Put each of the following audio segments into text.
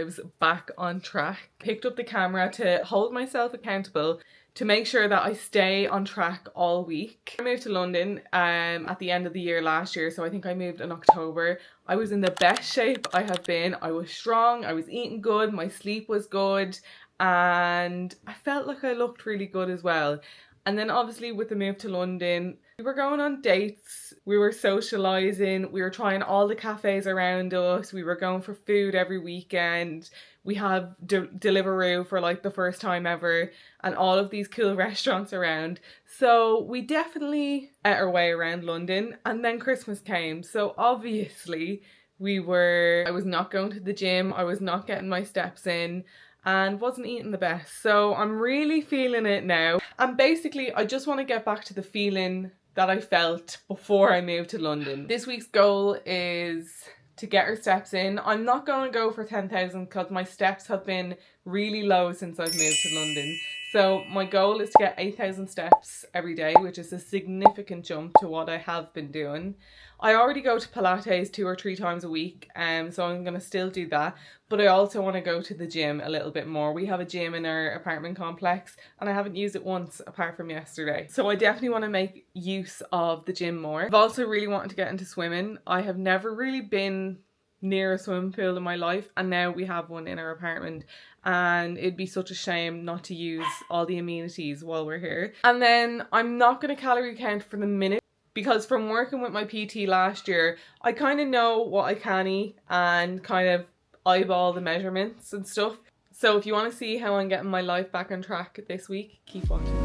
lives back on track. Picked up the camera to hold myself accountable, to make sure that I stay on track all week. I moved to London at the end of the year last year, so I think I moved in October. I was in the best shape I have been. I was strong, I was eating good, my sleep was good, and I felt like I looked really good as well. And then obviously with the move to London, we were going on dates, we were socialising, we were trying all the cafes around us, we were going for food every weekend. We had Deliveroo for like the first time ever, and all of these cool restaurants around. So we definitely ate our way around London, and then Christmas came. So obviously I was not going to the gym, I was not getting my steps in, and wasn't eating the best. So I'm really feeling it now. And basically I just want to get back to the feeling that I felt before I moved to London. This week's goal is to get our steps in. I'm not going to go for 10,000 because my steps have been really low since I've moved to London. So my goal is to get 8,000 steps every day, which is a significant jump to what I have been doing. I already go to Pilates 2 or 3 times a week, so I'm going to still do that. But I also want to go to the gym a little bit more. We have a gym in our apartment complex and I haven't used it once apart from yesterday. So I definitely want to make use of the gym more. I've also really wanted to get into swimming. I have never really been near a swimming pool in my life, and now we have one in our apartment, and it'd be such a shame not to use all the amenities while we're here. And then I'm not going to calorie count for the minute, because from working with my PT last year, I kind of know what I can eat and kind of eyeball the measurements and stuff. So if you want to see how I'm getting my life back on track this week, keep watching.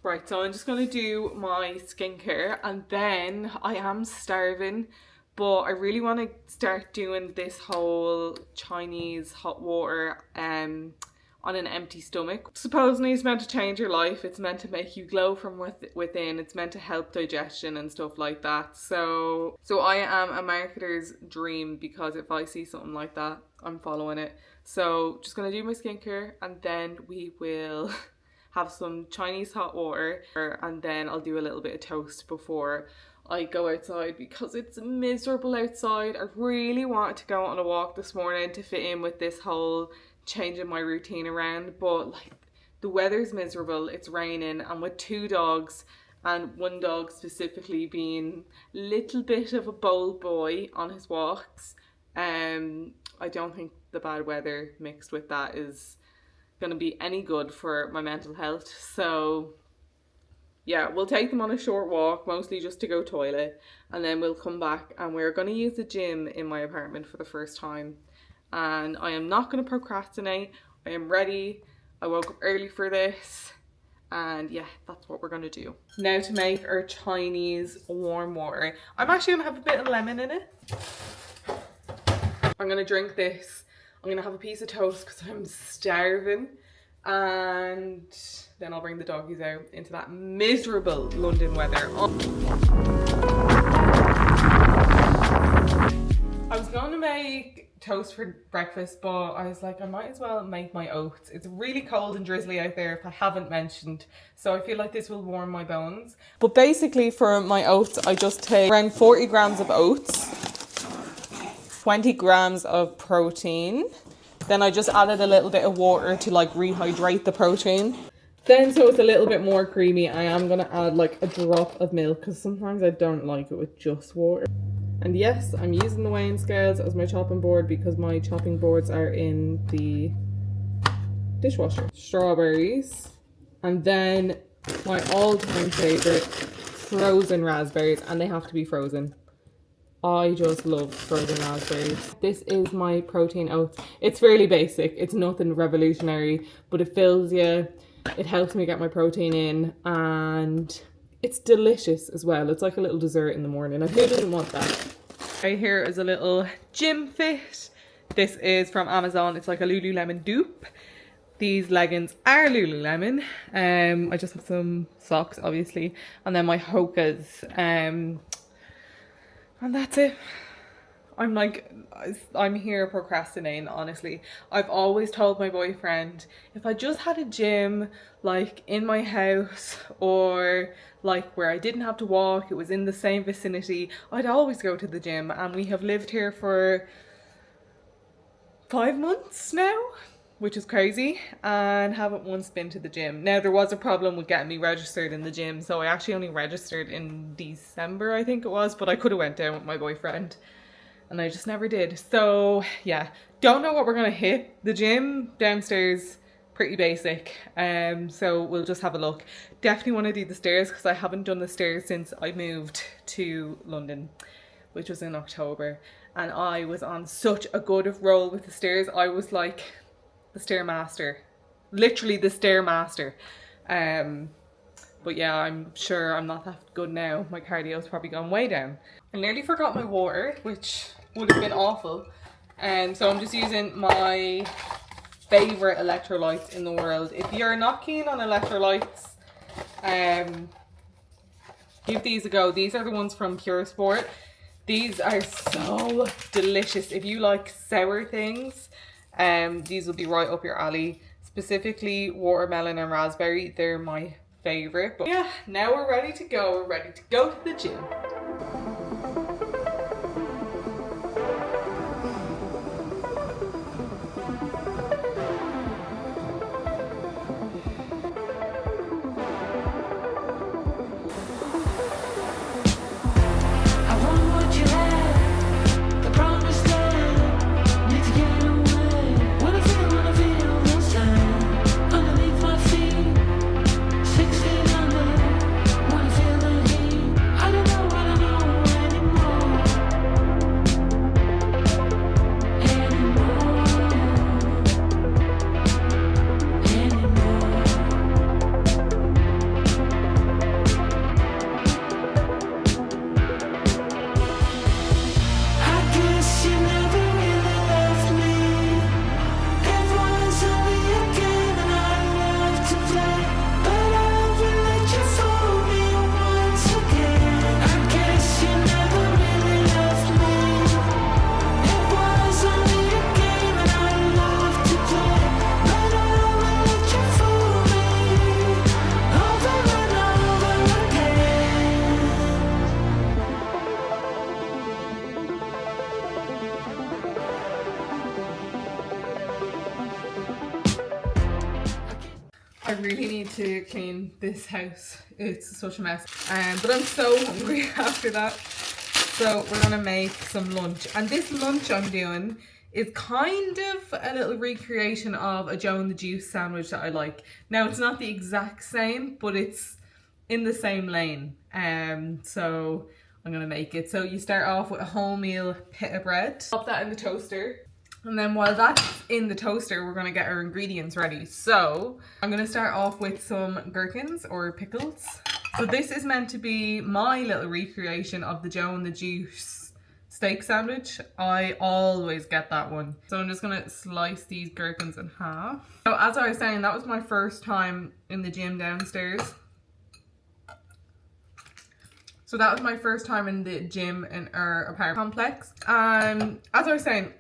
Right, so I'm just going to do my skincare, and then I am starving, but I really want to start doing this whole Chinese hot water on an empty stomach. Supposedly it's meant to change your life, it's meant to make you glow from within, it's meant to help digestion and stuff like that. So I am a marketer's dream, because if I see something like that, I'm following it. So just going to do my skincare, and then we will have some Chinese hot water, and then I'll do a little bit of toast before I go outside, because it's miserable outside. I really wanted to go on a walk this morning to fit in with this whole changing my routine around, but like the weather's miserable, it's raining, and with 2 dogs, and one dog specifically being a little bit of a bold boy on his walks, I don't think the bad weather mixed with that is going to be any good for my mental health. So yeah, we'll take them on a short walk, mostly just to go toilet, and then we'll come back, and we're going to use the gym in my apartment for the first time. And I am not going to procrastinate. I am ready. I woke up early for this, and yeah, that's what we're going to do. Now to make our Chinese warm water. I'm actually going to have a bit of lemon in it. I'm going to drink this. I'm going to have a piece of toast because I'm starving, and then I'll bring the doggies out into that miserable London weather. I was going to make toast for breakfast, but I was like, I might as well make my oats. It's really cold and drizzly out there, if I haven't mentioned, so I feel like this will warm my bones. But basically for my oats, I just take around 40 grams of oats, 20 grams of protein. Then I just added a little bit of water to like rehydrate the protein. Then so it's a little bit more creamy, I am going to add like a drop of milk, because sometimes I don't like it with just water. And yes, I'm using the weighing scales as my chopping board, because my chopping boards are in the dishwasher. Strawberries, and then my all-time favourite, frozen raspberries, and they have to be frozen. I just love frozen raspberries. This is my protein oats. It's fairly basic, it's nothing revolutionary, but it fills you, it helps me get my protein in, and it's delicious as well. It's like a little dessert in the morning, and who doesn't want that? Right here is a little gym fit. This is from Amazon. It's like a Lululemon dupe. These leggings are Lululemon. I just have some socks, obviously, and then my Hokas. And that's it. I'm like, I'm here procrastinating, honestly. I've always told my boyfriend, if I just had a gym like in my house or like where I didn't have to walk, it was in the same vicinity, I'd always go to the gym. And we have lived here for 5 months now, which is crazy, and haven't once been to the gym. Now, there was a problem with getting me registered in the gym, so I actually only registered in December, I think it was, but I could have went down with my boyfriend and I just never did. So yeah, don't know what we're gonna hit. The gym downstairs, pretty basic, so we'll just have a look. Definitely want to do the stairs because I haven't done the stairs since I moved to London, which was in October, and I was on such a good roll with the stairs. I was like the stair master, literally the stair master. But yeah, I'm sure I'm not that good now. My cardio's probably gone way down. I nearly forgot my water, which would have been awful. So I'm just using my favourite electrolytes in the world. If you're not keen on electrolytes, give these a go. These are the ones from Pure Sport. These are so delicious. If you like sour things, these will be right up your alley. Specifically watermelon and raspberry, they're my favourite. But yeah, now we're ready to go. We're ready to go to the gym. I really need to clean this house. It's such a mess. But I'm so hungry after that. So we're gonna make some lunch. And this lunch I'm doing is kind of a little recreation of a Joe and the Juice sandwich that I like. Now it's not the exact same, but it's in the same lane. So I'm gonna make it. So you start off with a wholemeal pita bread. Pop that in the toaster. And then while that's in the toaster, we're gonna get our ingredients ready. So I'm gonna start off with some gherkins or pickles. So this is meant to be my little recreation of the Joe and the Juice steak sandwich. I always get that one. So I'm just gonna slice these gherkins in half. So as I was saying, that was my first time in the gym downstairs. So that was my first time in the gym in our apartment complex. As I was saying,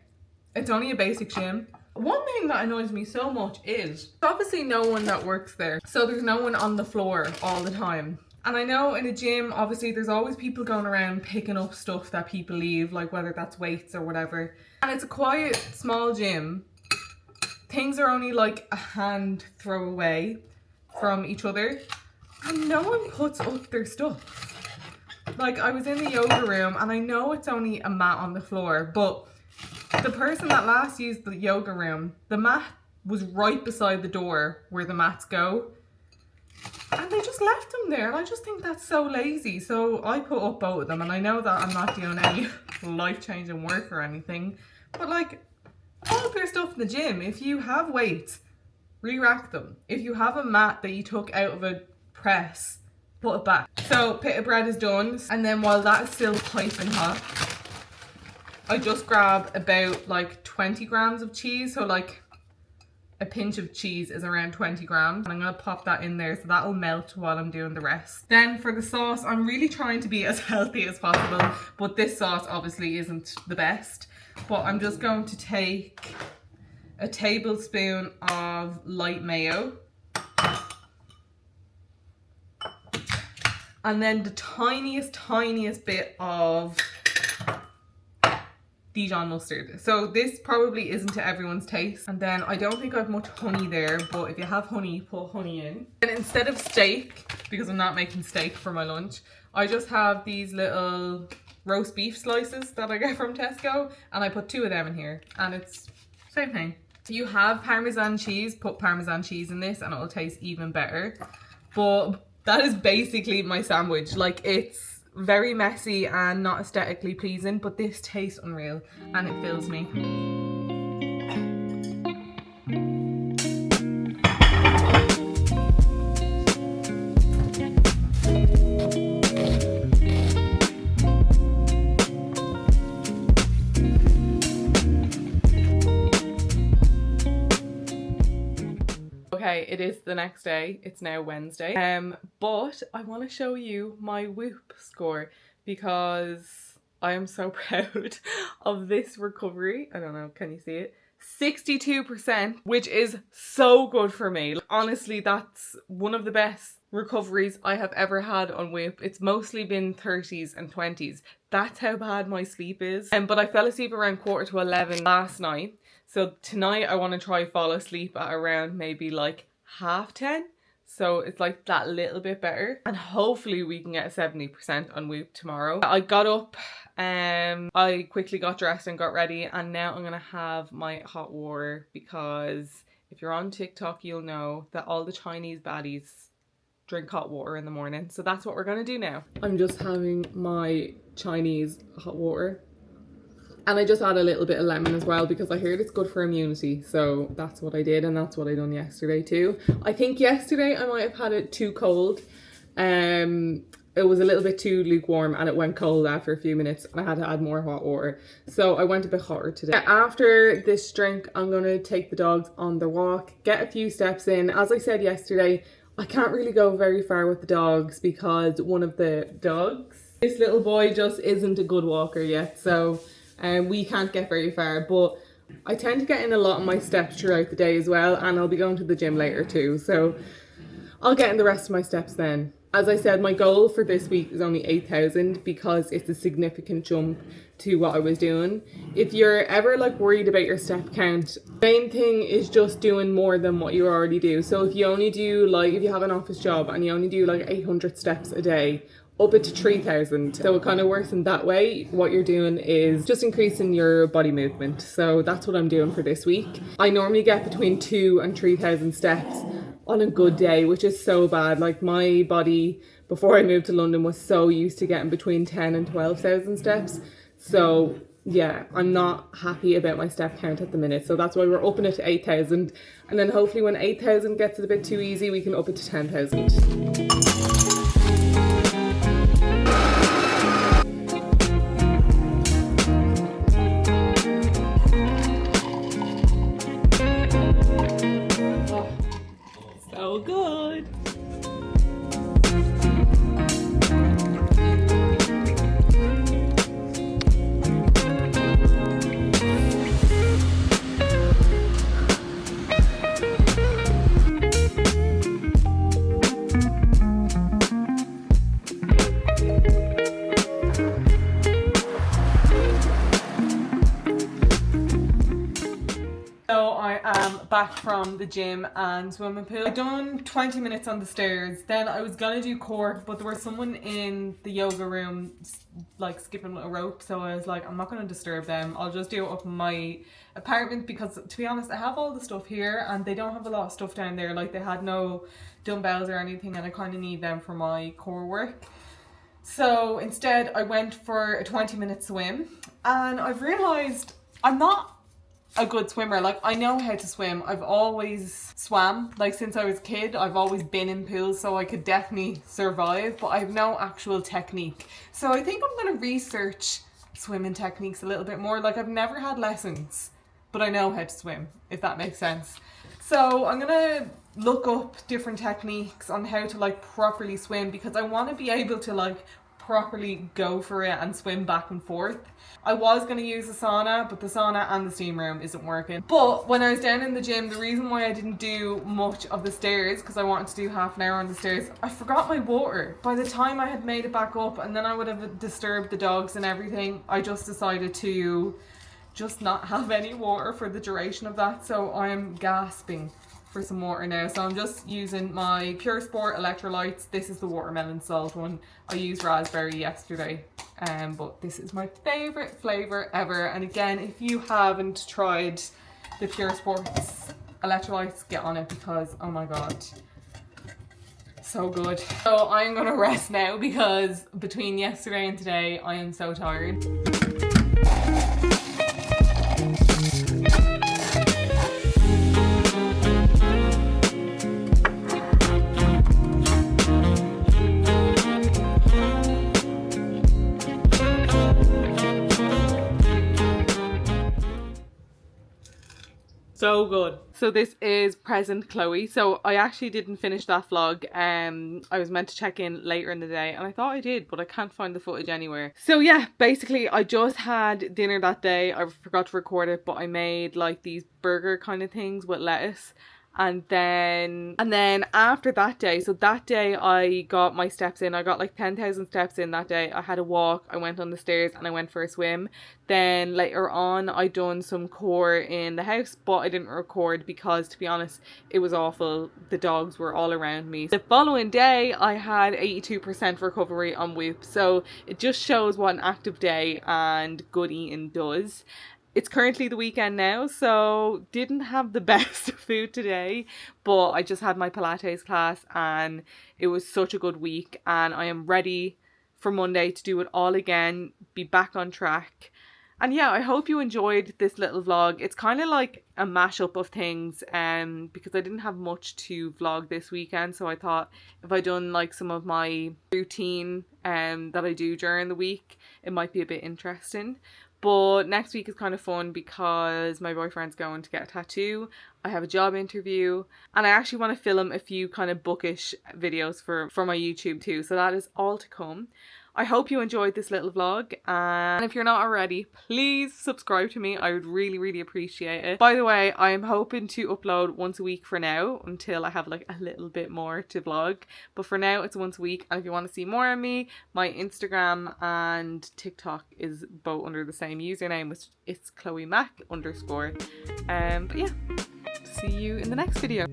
it's only a basic gym. One thing that annoys me so much is obviously no one that works there. So there's no one on the floor all the time. And I know in a gym, obviously there's always people going around picking up stuff that people leave, like whether that's weights or whatever. And it's a quiet, small gym. Things are only like a hand throw away from each other. And no one puts up their stuff. Like I was in the yoga room and I know it's only a mat on the floor, but the person that last used the yoga room, the mat was right beside the door where the mats go. And they just left them there. And I just think that's so lazy. So I put up both of them. And I know that I'm not doing any life-changing work or anything. But like, put up your stuff in the gym. If you have weights, re-rack them. If you have a mat that you took out of a press, put it back. So pita bread is done. And then while that is still piping hot, I just grab about like 20 grams of cheese, so like a pinch of cheese is around 20 grams. And I'm gonna pop that in there so that'll melt while I'm doing the rest. Then for the sauce, I'm really trying to be as healthy as possible, but this sauce obviously isn't the best. But I'm just going to take a tablespoon of light mayo. And then the tiniest bit of Dijon mustard. So this probably isn't to everyone's taste. And then I don't think I have much honey there, but if you have honey, put honey in. And instead of steak, because I'm not making steak for my lunch, I just have these little roast beef slices that I get from Tesco, and I put 2 of them in here, and it's same thing. If you have Parmesan cheese, put Parmesan cheese in this and it'll taste even better. But that is basically my sandwich. Like, it's very messy and not aesthetically pleasing, but this tastes unreal and it fills me. Okay, it is the next day. It's now Wednesday. But I want to show you my Whoop score because I am so proud of this recovery. I don't know, can you see it? 62%, which is so good for me. Honestly, that's one of the best recoveries I have ever had on Whoop. It's mostly been 30s and 20s. That's how bad my sleep is. But I fell asleep around 11:15 last night. So tonight I want to try fall asleep at around maybe like 10:30. So it's like that little bit better. And hopefully we can get 70% on Whoop tomorrow. I got up, I quickly got dressed and got ready, and now I'm gonna have my hot water because if you're on TikTok, you'll know that all the Chinese baddies drink hot water in the morning. So that's what we're gonna do now. I'm just having my Chinese hot water. And I just add a little bit of lemon as well because I heard it's good for immunity. So that's what I did, and that's what I done yesterday too. I think yesterday I might have had it too cold. It was a little bit too lukewarm and it went cold after a few minutes and I had to add more hot water. So I went a bit hotter today. After this drink, I'm going to take the dogs on their walk, get a few steps in. As I said yesterday, I can't really go very far with the dogs because one of the dogs, this little boy, just isn't a good walker yet. So we can't get very far, but I tend to get in a lot of my steps throughout the day as well, and I'll be going to the gym later too, so I'll get in the rest of my steps then. As I said, my goal for this week is only 8,000 because it's a significant jump to what I was doing. If you're ever like worried about your step count, the main thing is just doing more than what you already do. So if you only do like, if you have an office job and you only do like 800 steps a day, up it to 3,000. So it kind of works in that way. What you're doing is just increasing your body movement. So that's what I'm doing for this week. I normally get between 2,000 and 3,000 steps on a good day, which is so bad. Like my body before I moved to London was so used to getting between 10,000 and 12,000 steps. So yeah, I'm not happy about my step count at the minute. So that's why we're upping it to 8,000. And then hopefully when 8,000 gets a bit too easy, we can up it to 10,000. So good. Back from the gym and swimming pool. I done 20 minutes on the stairs. Then I was gonna do core, but there was someone in the yoga room like skipping a rope, so I was like, I'm not gonna disturb them. I'll just do it up in my apartment because to be honest, I have all the stuff here and they don't have a lot of stuff down there. Like they had no dumbbells or anything and I kind of need them for my core work. So instead I went for a 20-minute swim and I've realized I'm not a good swimmer. Like I know how to swim. I've always swam. Like since I was a kid, I've always been in pools, so I could definitely survive, but I have no actual technique. So I think I'm gonna research swimming techniques a little bit more. Like I've never had lessons, but I know how to swim, if that makes sense. So I'm gonna look up different techniques on how to like properly swim, because I want to be able to like properly go for it and swim back and forth. I was going to use the sauna, but the sauna and the steam room isn't working. But when I was down in the gym, the reason why I didn't do much of the stairs, because I wanted to do half an hour on the stairs, I forgot my water. By the time I had made it back up, and then I would have disturbed the dogs and everything, I just decided to just not have any water for the duration of that. So I'm gasping for some water now. So I'm just using my Pure Sport electrolytes. This is the watermelon salt one. I used raspberry yesterday, but this is my favorite flavor ever. And again, if you haven't tried the Pure Sports electrolytes, get on it, because oh my god, so good. So I'm gonna rest now, because between yesterday and today I am so tired. So good. So this is present Chloe. So I actually didn't finish that vlog. I was meant to check in later in the day, and I thought I did, but I can't find the footage anywhere. So yeah, basically I just had dinner that day. I forgot to record it, but I made like these burger kind of things with lettuce. And then after that day, so that day I got my steps in. I got like 10,000 steps in that day. I had a walk, I went on the stairs, and I went for a swim. Then later on I done some core in the house, but I didn't record because, to be honest, it was awful. The dogs were all around me. The following day I had 82% recovery on Whoop. So it just shows what an active day and good eating does. It's currently the weekend now, so didn't have the best food today, but I just had my Pilates class and it was such a good week, and I am ready for Monday to do it all again, be back on track. And yeah, I hope you enjoyed this little vlog. It's kind of like a mashup of things, because I didn't have much to vlog this weekend, so I thought if I done like some of my routine that I do during the week, it might be a bit interesting. But next week is kind of fun because my boyfriend's going to get a tattoo. I have a job interview, and I actually want to film a few kind of bookish videos for my YouTube too. So that is all to come. I hope you enjoyed this little vlog, and if you're not already, please subscribe to me. I would really, really appreciate it. By the way, I am hoping to upload once a week for now, until I have like a little bit more to vlog. But for now, it's once a week. And if you want to see more of me, my Instagram and TikTok is both under the same username, which it's Chloe Mac _. But yeah, see you in the next video.